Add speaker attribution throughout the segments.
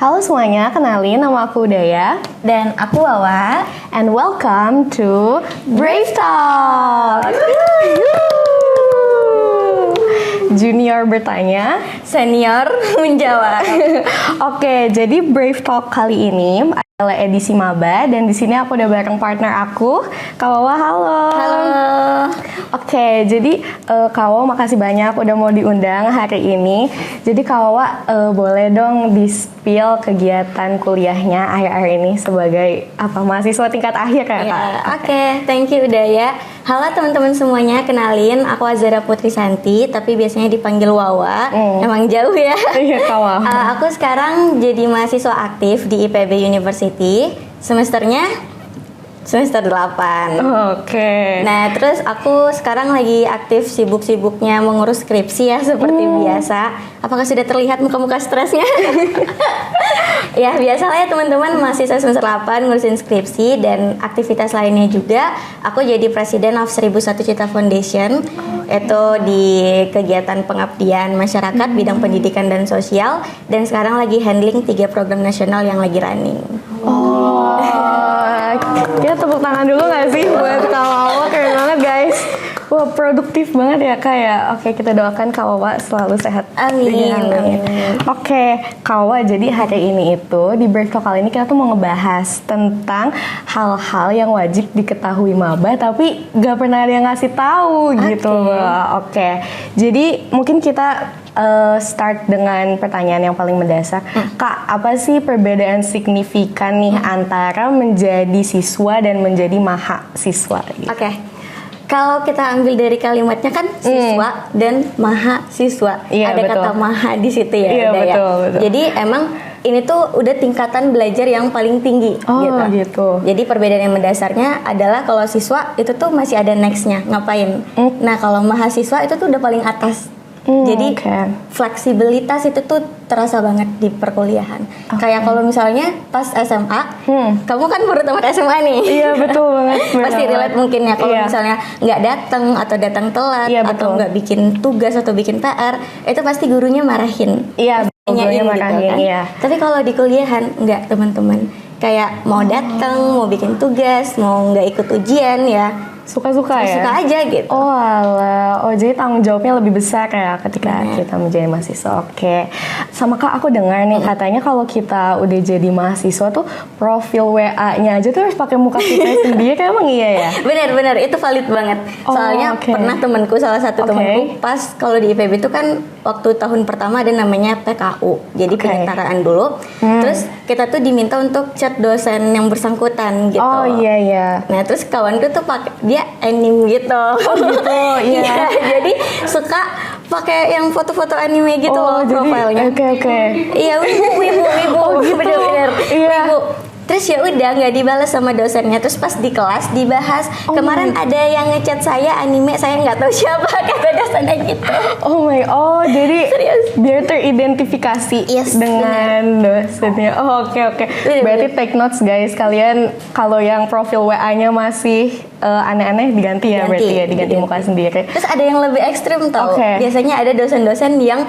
Speaker 1: Halo semuanya, kenalin nama aku Udaya
Speaker 2: Dan aku Wawa.
Speaker 1: and welcome to Brave Talk. Junior bertanya.
Speaker 2: Senior menjawab.
Speaker 1: Oke, jadi Brave Talk kali ini adalah edisi maba dan di sini aku udah bareng partner aku, Kak Wawa. Halo.
Speaker 2: Halo.
Speaker 1: Oke, jadi Kak Wawa makasih banyak udah mau diundang hari ini. Jadi Kak Wawa boleh dong di-spill kegiatan kuliahnya akhir-akhir ini sebagai mahasiswa tingkat akhir ya Kak?
Speaker 2: Oke, thank you Udaya. Halo teman-teman semuanya, kenalin aku Azara Putri Santi, tapi biasanya dipanggil Wawa. Emang jauh ya.
Speaker 1: Iya Kak Wawa.
Speaker 2: Aku sekarang jadi mahasiswa aktif di IPB University. Semesternya semester 8.
Speaker 1: Oke.
Speaker 2: Nah, terus aku sekarang lagi aktif sibuk-sibuknya mengurus skripsi ya seperti biasa. Apakah sudah terlihat muka-muka stresnya? Ya, biasalah ya teman-teman, mahasiswa semester 8 ngurusin skripsi dan aktivitas lainnya juga. Aku jadi presiden of 1001 Cita Foundation, itu di kegiatan pengabdian masyarakat bidang pendidikan dan sosial, dan sekarang lagi handling 3 program nasional yang lagi running.
Speaker 1: Kita tepuk tangan dulu gak sih buat Kak Wawa, keren banget guys. Wah, produktif banget ya Kak ya. Oke, kita doakan Kak Wawa selalu sehat.
Speaker 2: Amin.
Speaker 1: Oke, Kak Wawa, jadi hari ini itu di Brave Talk kali ini kita tuh mau ngebahas tentang hal-hal yang wajib diketahui maba tapi gak pernah ada yang ngasih tahu gitu. Oke, jadi mungkin kita start dengan pertanyaan yang paling mendasar. Kak, apa sih perbedaan signifikan nih antara menjadi siswa dan menjadi mahasiswa? Gitu?
Speaker 2: Oke. Kalau kita ambil dari kalimatnya kan siswa dan mahasiswa.
Speaker 1: Iya,
Speaker 2: ada
Speaker 1: betul.
Speaker 2: kata maha di situ ya.
Speaker 1: Iya,
Speaker 2: Udah
Speaker 1: betul, betul.
Speaker 2: Jadi emang ini tuh udah tingkatan belajar yang paling tinggi
Speaker 1: gitu.
Speaker 2: Jadi perbedaan yang mendasarnya adalah kalau siswa itu tuh masih ada nextnya ngapain. Nah, kalau mahasiswa itu tuh udah paling atas. Jadi fleksibilitas itu tuh terasa banget di perkuliahan. Kayak kalau misalnya pas SMA, kamu kan baru tamat SMA nih.
Speaker 1: Iya, betul banget.
Speaker 2: Pasti relate mungkin ya kalau misalnya nggak datang atau datang telat atau nggak bikin tugas atau bikin PR, itu pasti gurunya marahin.
Speaker 1: Iya, gurunya marahin. Iya.
Speaker 2: Tapi kalau di kuliahan nggak, teman-teman. Kayak mau datang, mau bikin tugas, mau nggak ikut ujian ya.
Speaker 1: Suka-suka ya?
Speaker 2: Suka aja gitu.
Speaker 1: Oh alah, jadi tanggung jawabnya lebih besar ya ketika kita menjadi mahasiswa. Oke. Sama Kak, aku dengar nih katanya kalau kita udah jadi mahasiswa tuh profil WA-nya aja tuh harus pakai muka kita sendiri, kayak emang iya ya?
Speaker 2: Benar-benar, itu valid banget. Soalnya pernah temanku, salah satu temanku pas kalau di IPB itu kan waktu tahun pertama ada namanya PKU. Jadi penyetaraan dulu. Terus kita tuh diminta untuk chat dosen yang bersangkutan gitu.
Speaker 1: Oh iya.
Speaker 2: Nah, terus kawanku tuh dia anime gitu.
Speaker 1: Oh gitu, iya.
Speaker 2: Jadi suka pakai yang foto-foto anime gitu loh profilnya.
Speaker 1: Oke.
Speaker 2: Iya, wibu.
Speaker 1: Oh gitu.
Speaker 2: Bener-bener.
Speaker 1: Iya.
Speaker 2: Wibu. Terus ya udah nggak dibalas sama dosennya. Terus pas di kelas dibahas, kemarin ada yang ngechat saya anime, saya nggak tahu siapa, kata dosennya gitu.
Speaker 1: Jadi
Speaker 2: serius,
Speaker 1: biar teridentifikasi dengan dosennya. Oke. Berarti take notes guys, kalian kalau yang profil WA-nya masih aneh-aneh diganti ya, berarti ya diganti muka sendiri.
Speaker 2: Terus ada yang lebih ekstrim tau. Biasanya ada dosen-dosen yang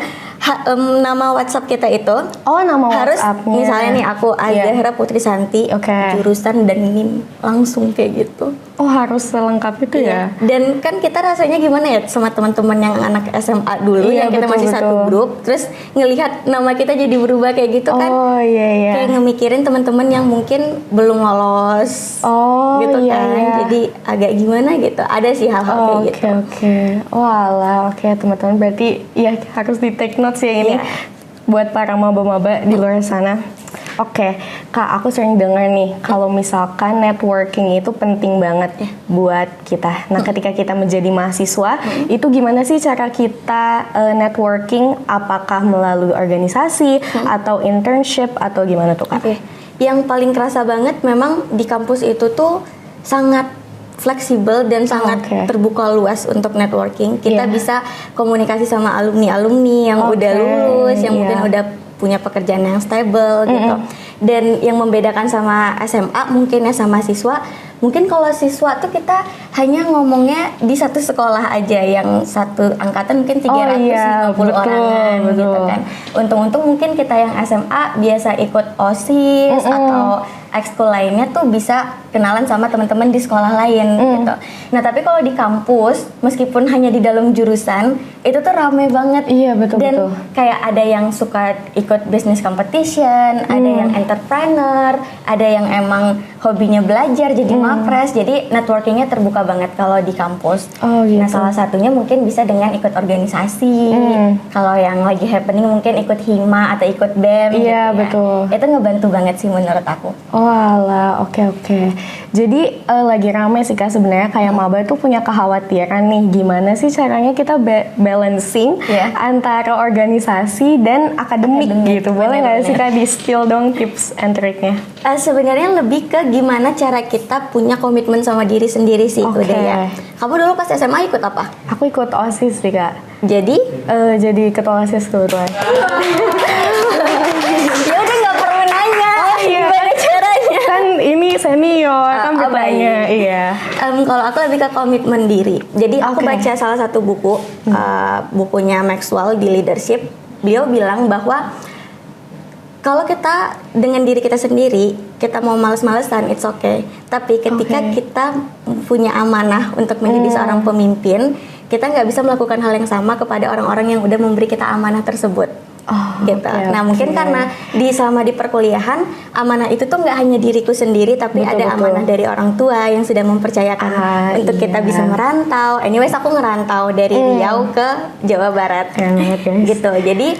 Speaker 2: nama WhatsApp kita itu
Speaker 1: nama
Speaker 2: harus
Speaker 1: WhatsApp-nya.
Speaker 2: Misalnya nih aku Azahra Putri Santi, jurusan dan NIM, langsung kayak gitu.
Speaker 1: Oh, harus selengkap itu ya.
Speaker 2: Dan kan kita rasanya gimana ya sama teman-teman yang anak SMA dulu yang kita masih satu grup, terus ngelihat nama kita jadi berubah kayak gitu kan.
Speaker 1: Oh iya.
Speaker 2: Kayak ngemikirin teman-teman yang mungkin belum lolos. Gitu kan. Jadi agak gimana gitu. Ada sih hal-hal kayak gitu.
Speaker 1: Oke. Oke, teman-teman, berarti ya harus di take notes ya ini buat para maba-maba di luar sana. Oke, Kak, aku sering dengar nih kalau misalkan networking itu penting banget buat kita. Nah, ketika kita menjadi mahasiswa, itu gimana sih cara kita networking? Apakah melalui organisasi atau internship atau gimana tuh, Kak?
Speaker 2: Yang paling kerasa banget memang di kampus itu tuh sangat fleksibel dan sangat terbuka luas untuk networking. Kita bisa komunikasi sama alumni-alumni yang udah lulus, yang mungkin udah punya pekerjaan yang stable gitu. Dan yang membedakan sama SMA mungkin ya sama siswa, mungkin kalau siswa tuh kita hanya ngomongnya di satu sekolah aja, yang satu angkatan mungkin 350 orangan gitu kan. Untung-untung mungkin kita yang SMA biasa ikut OSIS atau ekskul lainnya tuh bisa kenalan sama teman-teman di sekolah lain gitu. Nah tapi kalau di kampus meskipun hanya di dalam jurusan itu tuh rame banget.
Speaker 1: Iya betul.
Speaker 2: Dan kayak ada yang suka ikut business competition, ada yang entrepreneur, ada yang emang hobinya belajar jadi mapres. Jadi networkingnya terbuka banget kalau di kampus.
Speaker 1: Gitu.
Speaker 2: Nah salah satunya mungkin bisa dengan ikut organisasi. Kalau yang lagi happening mungkin ikut hima atau ikut BEM.
Speaker 1: Iya
Speaker 2: gitu
Speaker 1: betul.
Speaker 2: Itu ngebantu banget sih menurut aku.
Speaker 1: Walah, oke. Jadi lagi rame sih Kak sebenarnya kayak maba tuh punya kekhawatiran nih gimana sih caranya kita balancing antara organisasi dan akademik gitu. Boleh nggak sih Kak di spill dong tips and triknya?
Speaker 2: Sebenarnya lebih ke gimana cara kita punya komitmen sama diri sendiri sih udah ya. Kamu dulu pas SMA ikut apa?
Speaker 1: Aku ikut OSIS sih Kak.
Speaker 2: Jadi?
Speaker 1: Jadi ketua OSIS kebetulan.
Speaker 2: Ya udah nggak perlu nanya. Gimana caranya?
Speaker 1: Kan ini senior kan bertanya. Iya.
Speaker 2: Kalau aku lebih ke komitmen diri. Jadi aku baca salah satu buku, bukunya Maxwell di Leadership. Beliau bilang bahwa kalau kita dengan diri kita sendiri, kita mau males-malesan, it's okay. Tapi ketika kita punya amanah untuk menjadi seorang pemimpin, kita nggak bisa melakukan hal yang sama kepada orang-orang yang udah memberi kita amanah tersebut. Gitu. Nah mungkin karena selama di perkuliahan amanah itu tuh nggak hanya diriku sendiri, tapi ada amanah dari orang tua yang sudah mempercayakan untuk kita bisa merantau. Anyways aku ngerantau dari Riau ke Jawa Barat. Gitu. Jadi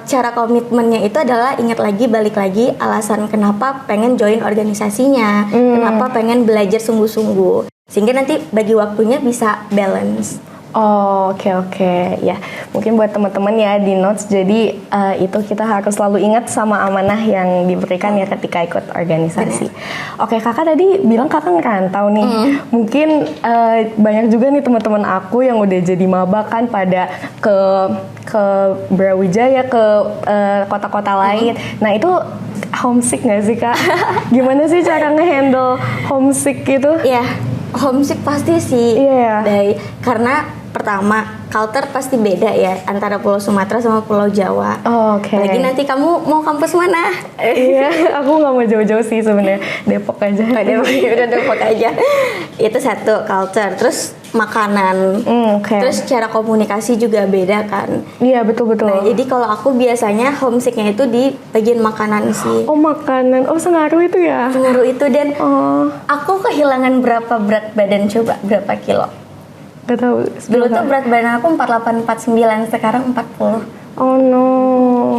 Speaker 2: cara komitmennya itu adalah balik lagi alasan kenapa pengen join organisasinya, kenapa pengen belajar sungguh-sungguh, sehingga nanti bagi waktunya bisa balance.
Speaker 1: Oke. Ya, mungkin buat teman-teman ya di notes. Jadi itu kita harus selalu ingat sama amanah yang diberikan ya ketika ikut organisasi. Oke, Kakak tadi bilang Kakak ngerantau nih. Mungkin banyak juga nih teman-teman aku yang udah jadi maba kan pada ke Brawijaya, ke kota-kota lain. Nah, itu homesick nggak sih Kak? Gimana sih cara ngehandle homesick gitu?
Speaker 2: Iya, homesick pasti sih. Karena pertama, culture pasti beda ya antara Pulau Sumatera sama Pulau Jawa. Lagi nanti kamu mau kampus mana?
Speaker 1: Iya, aku nggak mau jauh-jauh sih sebenarnya. Depok aja.
Speaker 2: Udah Depok aja. Itu satu culture. Terus makanan. Terus cara komunikasi juga beda kan.
Speaker 1: Iya betul.
Speaker 2: Nah, jadi kalau aku biasanya homesicknya itu di bagian makanan sih.
Speaker 1: Makanan. Sengaruh itu ya?
Speaker 2: Sengaruh itu dan aku kehilangan berapa berat badan coba? Berapa kilo?
Speaker 1: Gak tahu.
Speaker 2: Dulu tuh berat badan aku 48-49, sekarang 40.
Speaker 1: Oh no.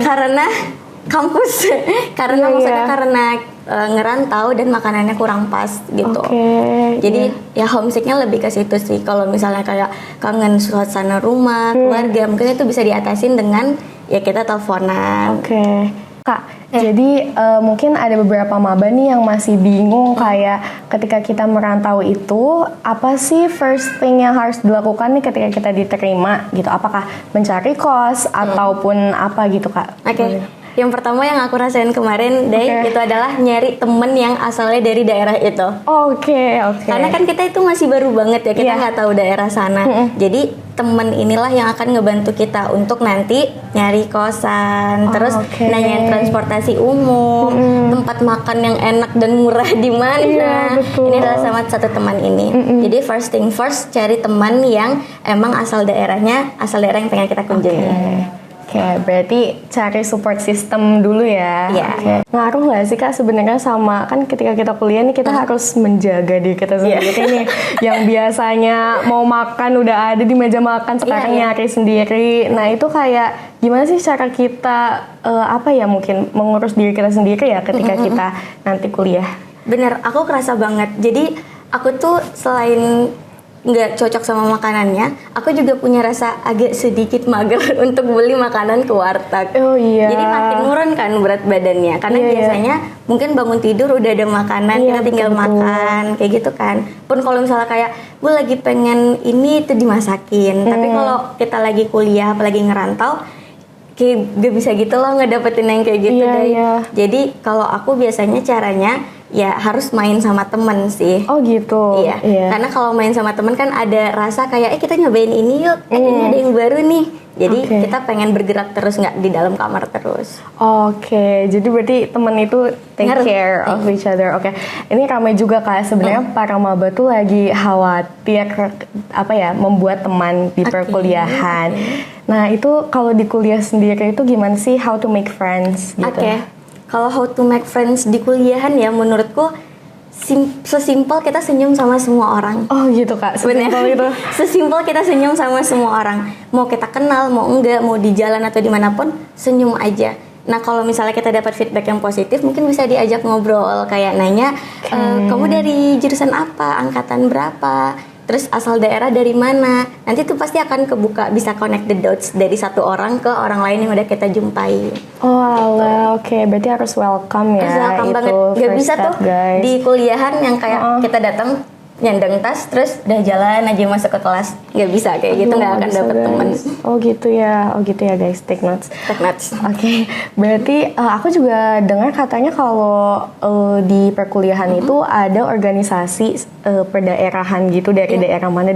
Speaker 2: Karena kampus. Karena karena ngerantau dan makanannya kurang pas gitu. Jadi ya homesicknya lebih ke situ sih. Kalau misalnya kayak kangen suasana rumah, keluarga, mungkin itu bisa diatasin dengan ya kita teleponan.
Speaker 1: Kak, jadi mungkin ada beberapa maba nih yang masih bingung kayak ketika kita merantau itu apa sih first thing yang harus dilakukan nih ketika kita diterima gitu? Apakah mencari kos ataupun apa gitu Kak?
Speaker 2: Yang pertama yang aku rasain kemarin itu adalah nyari temen yang asalnya dari daerah itu. Karena kan kita itu masih baru banget ya, kita nggak tahu daerah sana. Jadi temen inilah yang akan ngebantu kita untuk nanti nyari kosan, terus nanyain transportasi umum, tempat makan yang enak dan murah di mana. Ini adalah sama satu teman ini. Jadi first thing first, cari teman yang emang asal daerah yang pengen kita kunjungi.
Speaker 1: Berarti cari support system dulu ya. Ngaruh nggak sih Kak sebenarnya sama kan ketika kita kuliah nih kita harus menjaga diri kita sendiri nih. Yang biasanya mau makan udah ada di meja makan sekarang nyari sendiri. Nah itu kayak gimana sih cara kita mungkin mengurus diri kita sendiri ya ketika kita nanti kuliah?
Speaker 2: Bener, aku kerasa banget. Jadi aku tuh selain nggak cocok sama makanannya, aku juga punya rasa agak sedikit mager untuk beli makanan ke warteg. Jadi makin nurun kan berat badannya, karena biasanya mungkin bangun tidur udah ada makanan, kita tinggal makan kayak gitu kan. Pun kalau misalnya kayak gue lagi pengen ini itu dimasakin, tapi kalau kita lagi kuliah apalagi ngerantau, kayak gak bisa gitu loh ngedapetin yang kayak gitu. Jadi kalau aku biasanya caranya ya harus main sama temen sih.
Speaker 1: Oh gitu.
Speaker 2: Iya, karena kalau main sama temen kan ada rasa kayak kita nyobain ini yuk, ini ada yang baru nih. Jadi kita pengen bergerak terus, nggak di dalam kamar terus.
Speaker 1: Oke, jadi berarti temen itu take care of each other. Oke, ini ramai juga Kak, sebenarnya para maba tuh lagi khawatir apa ya, membuat teman di perkuliahan. Nah itu kalau di kuliah sendiri itu gimana sih, how to make friends gitu?
Speaker 2: Oke, kalau how to make friends di kuliahan ya menurutku sesimpel kita senyum sama semua orang.
Speaker 1: Oh gitu Kak, sesimpel itu.
Speaker 2: Sesimpel kita senyum sama semua orang. Mau kita kenal, mau enggak, mau di jalan atau dimanapun, senyum aja. Nah kalau misalnya kita dapat feedback yang positif, mungkin bisa diajak ngobrol, kayak nanya, kamu dari jurusan apa, angkatan berapa, terus asal daerah dari mana. Nanti tuh pasti akan kebuka, bisa connect the dots dari satu orang ke orang lain yang udah kita jumpai.
Speaker 1: Oh alah, oke, berarti harus welcome ya.
Speaker 2: Harus welcome
Speaker 1: itu
Speaker 2: banget. Gak bisa
Speaker 1: step,
Speaker 2: tuh
Speaker 1: guys.
Speaker 2: di kuliahan yang kayak kita datang nyandang tas terus udah jalan aja masuk ke kelas. Gak bisa kayak gitu, nggak akan dapet teman.
Speaker 1: Oh gitu ya guys, take notes.
Speaker 2: Take notes.
Speaker 1: Oke, berarti aku juga dengar katanya kalau di perkuliahan itu ada organisasi perdaerahan gitu, dari daerah mana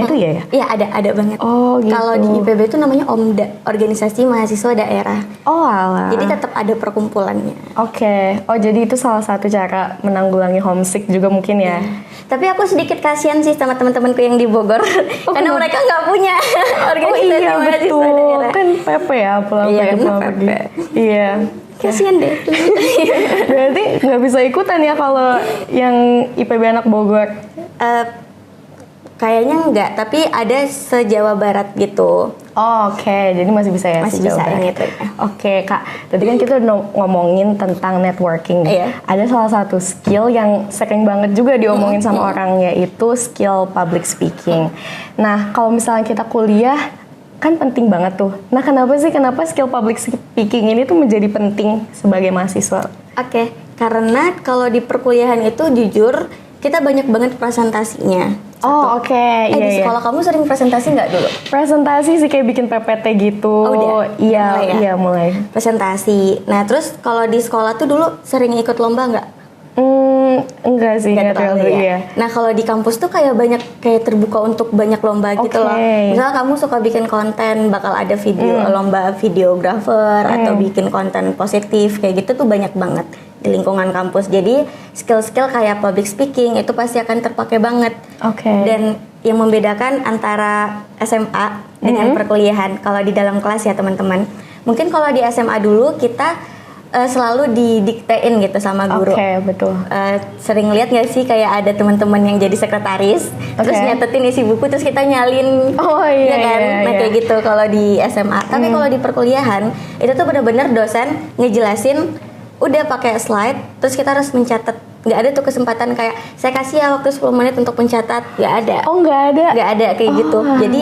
Speaker 1: itu ya?
Speaker 2: Iya ada banget.
Speaker 1: Oh gitu.
Speaker 2: Kalau di IPB itu namanya OMDA, Organisasi Mahasiswa Daerah.
Speaker 1: Oh alah.
Speaker 2: Jadi tetap ada perkumpulannya.
Speaker 1: Oke. Oh jadi itu salah satu cara menanggulangi homesick juga mungkin ya?
Speaker 2: Tapi aku sedikit kasihan sih sama teman-temanku yang di Bogor, karena mereka nggak punya organisasi mahasiswa daerah.
Speaker 1: Kan PP ya pulang pergi. Iya.
Speaker 2: Kasihan deh.
Speaker 1: Berarti nggak bisa ikutan ya kalau yang IPB anak Bogor?
Speaker 2: Kayaknya enggak, tapi ada se-Jawa Barat gitu.
Speaker 1: Oh, oke. Jadi masih bisa ya?
Speaker 2: Masih bisa yang itu.
Speaker 1: Oke Kak, tadi kan kita udah ngomongin tentang networking.
Speaker 2: Iya.
Speaker 1: Ada salah satu skill yang sering banget juga diomongin sama orang, yaitu skill public speaking. Nah, kalau misalnya kita kuliah, kan penting banget tuh. Nah, kenapa skill public speaking ini tuh menjadi penting sebagai mahasiswa?
Speaker 2: Oke, karena kalau di perkuliahan itu jujur, kita banyak banget presentasinya.
Speaker 1: Oh oke,
Speaker 2: di sekolah kamu sering presentasi nggak dulu?
Speaker 1: Presentasi sih, kayak bikin PPT gitu.
Speaker 2: Oh udah?
Speaker 1: Iya mulai.
Speaker 2: Presentasi. Nah terus kalau di sekolah tuh dulu sering ikut lomba nggak?
Speaker 1: Enggak sih, nggak terlalu ya.
Speaker 2: Nah kalau di kampus tuh kayak banyak, kayak terbuka untuk banyak lomba gitu loh. Misalnya kamu suka bikin konten, bakal ada video lomba videographer atau bikin konten positif kayak gitu tuh banyak banget di lingkungan kampus. Jadi skill-skill kayak public speaking itu pasti akan terpakai banget. Dan yang membedakan antara SMA dengan perkuliahan, kalau di dalam kelas ya teman-teman, mungkin kalau di SMA dulu kita selalu didiktein gitu sama guru.
Speaker 1: Betul.
Speaker 2: Sering lihat nggak sih kayak ada teman-teman yang jadi sekretaris, terus nyatetin isi buku, terus kita nyalin, ya kan? Nah kayak gitu kalau di SMA. Tapi kalau di perkuliahan itu tuh benar-benar dosen ngejelasin, udah pakai slide, terus kita harus mencatat. Nggak ada tuh kesempatan kayak saya kasih ya waktu 10 menit untuk mencatat, nggak ada.
Speaker 1: Oh nggak ada?
Speaker 2: Nggak ada kayak gitu. Jadi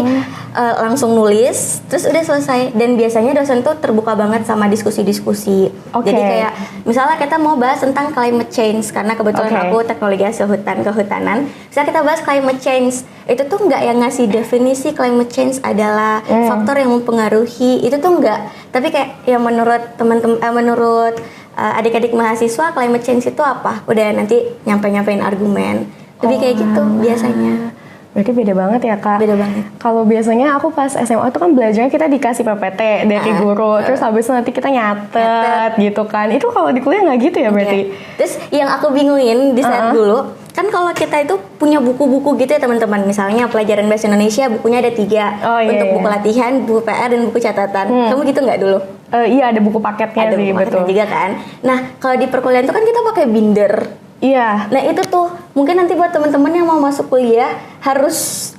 Speaker 2: langsung nulis, terus udah selesai. Dan biasanya dosen tuh terbuka banget sama diskusi-diskusi. Jadi kayak misalnya kita mau bahas tentang climate change, karena kebetulan aku teknologi hasil kehutanan. Misalnya kita bahas climate change, itu tuh nggak yang ngasih definisi climate change adalah faktor yang mempengaruhi, itu tuh nggak. Tapi kayak yang menurut teman-teman, menurut adik-adik mahasiswa, climate change itu apa? Udah nanti nyampein argumen. Lebih kayak gitu biasanya.
Speaker 1: Berarti beda banget ya Kak?
Speaker 2: Beda banget.
Speaker 1: Kalau biasanya aku pas SMA tuh kan belajarnya kita dikasih PPT dari guru, terus habis itu nanti kita nyatet gitu kan. Itu kalau di kuliah nggak gitu ya berarti?
Speaker 2: Terus yang aku bingungin di saat dulu, kan kalau kita itu punya buku-buku gitu ya teman-teman. Misalnya pelajaran bahasa Indonesia bukunya ada 3. Untuk buku latihan, buku PR, dan buku catatan. Kamu gitu nggak dulu?
Speaker 1: Iya, ada buku paketnya
Speaker 2: ada
Speaker 1: sih,
Speaker 2: buku
Speaker 1: betul.
Speaker 2: Juga kan. Nah, kalau di perkuliahan itu kan kita pakai binder.
Speaker 1: Iya.
Speaker 2: Nah, itu tuh mungkin nanti buat teman-teman yang mau masuk kuliah harus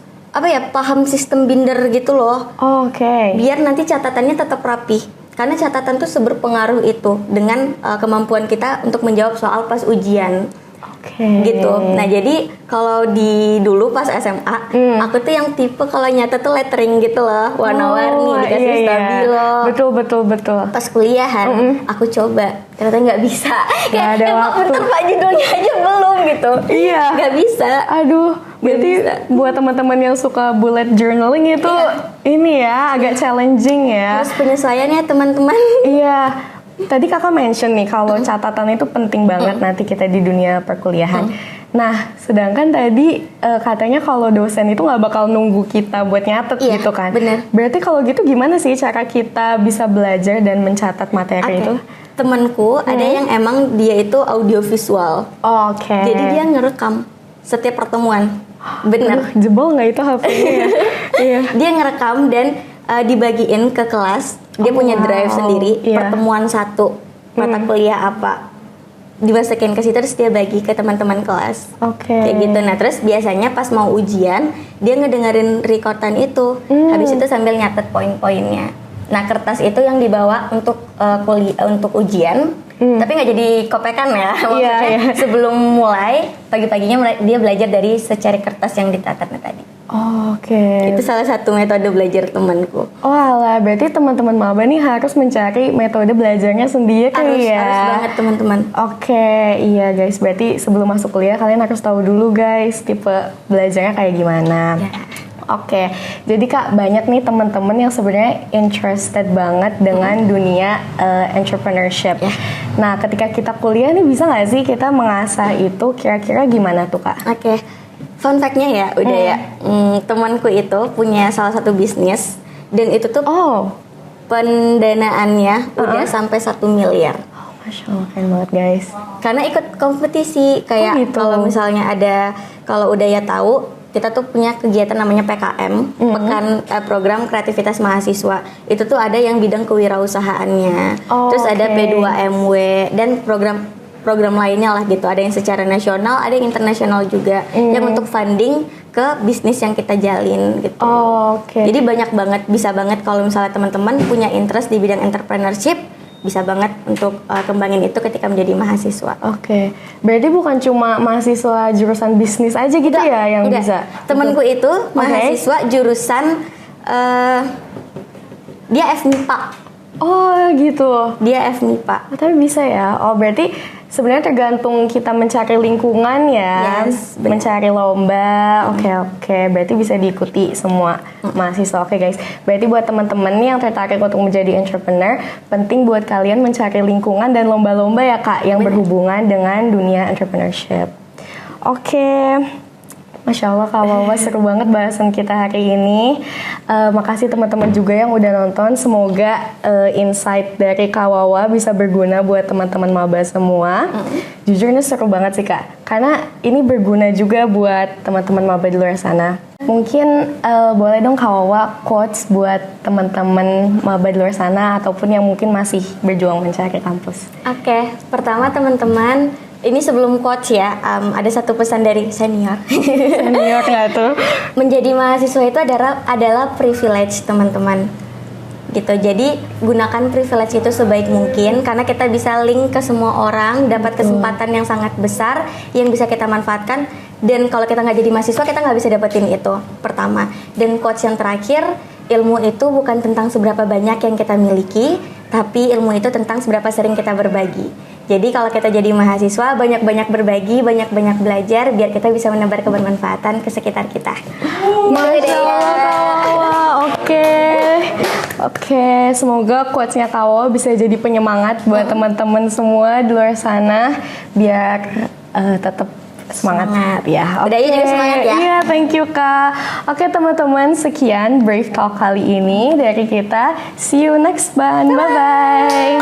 Speaker 2: paham sistem binder gitu loh. Biar nanti catatannya tetap rapi. Karena catatan tuh seberpengaruh itu dengan kemampuan kita untuk menjawab soal pas ujian. Gitu. Nah jadi kalau di dulu pas SMA, aku tuh yang tipe kalau nyata tuh lettering gitu loh, warna-warni, dikasih stabilo.
Speaker 1: Betul.
Speaker 2: Pas kuliahan, aku coba, ternyata nggak bisa.
Speaker 1: Nggak ada waktu.
Speaker 2: Bentar Pak, judulnya aja belum gitu.
Speaker 1: Iya.
Speaker 2: Nggak bisa.
Speaker 1: Aduh, berarti buat teman-teman yang suka bullet journaling itu ini ya agak challenging ya.
Speaker 2: Terus penyesuaiannya teman-teman.
Speaker 1: Iya. tadi kakak mention nih kalau catatan itu penting banget nanti kita di dunia perkuliahan. Nah, sedangkan tadi katanya kalau dosen itu nggak bakal nunggu kita buat nyatet
Speaker 2: Iya,
Speaker 1: gitu kan?
Speaker 2: bener.
Speaker 1: Berarti kalau gitu gimana sih cara kita bisa belajar dan mencatat materi itu?
Speaker 2: Temanku ada yang emang dia itu audiovisual.
Speaker 1: Oke.
Speaker 2: Jadi dia ngerekam setiap pertemuan. Bener.
Speaker 1: Aduh, jebol nggak itu HP-nya ya? Iya.
Speaker 2: Dia ngerekam dan dibagiin ke kelas. Dia punya
Speaker 1: wow.
Speaker 2: drive sendiri.
Speaker 1: Iya.
Speaker 2: Pertemuan 1 mata kuliah apa, dimasukin ke situ terus dia bagi ke teman-teman kelas.
Speaker 1: Oke.
Speaker 2: Kayak gitu. Nah terus biasanya pas mau ujian dia ngedengerin recordan itu. Habis itu sambil nyatet poin-poinnya. Nah kertas itu yang dibawa untuk untuk ujian. Tapi nggak jadi kopekan ya. Maksudnya
Speaker 1: Iya.
Speaker 2: sebelum mulai pagi-paginya dia belajar dari secari kertas yang ditatapnya tadi.
Speaker 1: Oke.
Speaker 2: Itu salah satu metode belajar temanku.
Speaker 1: Oh alah, berarti teman-teman maba nih harus mencari metode belajarnya sendiri ya.
Speaker 2: Harus banget teman-teman.
Speaker 1: Oke, iya guys. Berarti sebelum masuk kuliah kalian harus tahu dulu guys tipe belajarnya kayak gimana.
Speaker 2: Ya.
Speaker 1: Oke, jadi Kak banyak nih teman-teman yang sebenarnya interested banget dengan dunia entrepreneurship.
Speaker 2: Ya.
Speaker 1: Nah, ketika kita kuliah nih bisa nggak sih kita mengasah itu kira-kira gimana tuh Kak?
Speaker 2: Oke. Fun fact-nya ya, udah ya. Temanku itu punya salah satu bisnis dan itu tuh
Speaker 1: Oh,
Speaker 2: pendanaannya udah sampai 1 miliar.
Speaker 1: Masya Allah keren banget guys.
Speaker 2: Karena ikut kompetisi kayak
Speaker 1: Oh, gitu.
Speaker 2: kalau misalnya ada, kalau udah ya tahu kita tuh punya kegiatan namanya PKM, Pekan Program Kreativitas Mahasiswa. Itu tuh ada yang bidang kewirausahaannya.
Speaker 1: Oh,
Speaker 2: Terus ada
Speaker 1: oke.
Speaker 2: P2MW dan program lainnya lah gitu. Ada yang secara nasional, ada yang internasional juga. Yang untuk funding ke bisnis yang kita jalin gitu.
Speaker 1: Oh, oke.
Speaker 2: Jadi banyak banget, bisa banget kalau misalnya teman-teman punya interest di bidang entrepreneurship, bisa banget untuk kembangin itu ketika menjadi mahasiswa.
Speaker 1: Oke, berarti bukan cuma mahasiswa jurusan bisnis aja gitu ya yang
Speaker 2: Enggak.
Speaker 1: bisa?
Speaker 2: Temanku itu mahasiswa jurusan dia FMIPA.
Speaker 1: Oh gitu.
Speaker 2: Dia FMIPA.
Speaker 1: Oh, tapi bisa ya. Oh berarti sebenarnya tergantung kita mencari lingkungan ya,
Speaker 2: Yes, benar.
Speaker 1: mencari lomba. Oke. Berarti bisa diikuti semua mahasiswa. Oke guys. Berarti buat teman-teman yang tertarik untuk menjadi entrepreneur, penting buat kalian mencari lingkungan dan lomba-lomba ya Kak yang berhubungan dengan dunia entrepreneurship. Oke. Masya Allah Kak Wawa, seru banget bahasan kita hari ini. Makasih teman-teman juga yang udah nonton. Semoga insight dari Kak Wawa bisa berguna buat teman-teman maba semua. Jujur ini seru banget sih Kak, karena ini berguna juga buat teman-teman maba di luar sana. Mungkin boleh dong Kak Wawa quotes buat teman-teman maba di luar sana ataupun yang mungkin masih berjuang mencari kampus.
Speaker 2: Oke, pertama teman-teman, ini sebelum coach ya, ada satu pesan dari senior.
Speaker 1: Senior nggak tuh?
Speaker 2: Menjadi mahasiswa itu adalah privilege teman-teman. Gitu. Jadi gunakan privilege itu sebaik mungkin karena kita bisa link ke semua orang, dapat kesempatan yang sangat besar yang bisa kita manfaatkan. Dan kalau kita nggak jadi mahasiswa kita nggak bisa dapetin itu. Pertama. Dan quotes yang terakhir, ilmu itu bukan tentang seberapa banyak yang kita miliki, tapi ilmu itu tentang seberapa sering kita berbagi. Jadi kalau kita jadi mahasiswa, banyak-banyak berbagi, banyak-banyak belajar, biar kita bisa menebar kebermanfaatan ke sekitar kita.
Speaker 1: Masya Allah Kak Wawa, oke. Semoga quotes-nya Kak Wawa bisa jadi penyemangat buat teman-teman semua di luar sana, biar tetap semangat ya.
Speaker 2: Udah juga semangat ya.
Speaker 1: Iya, thank you Kak. Oke teman-teman, sekian Brave Talk kali ini dari kita. See you next one. Bye-bye.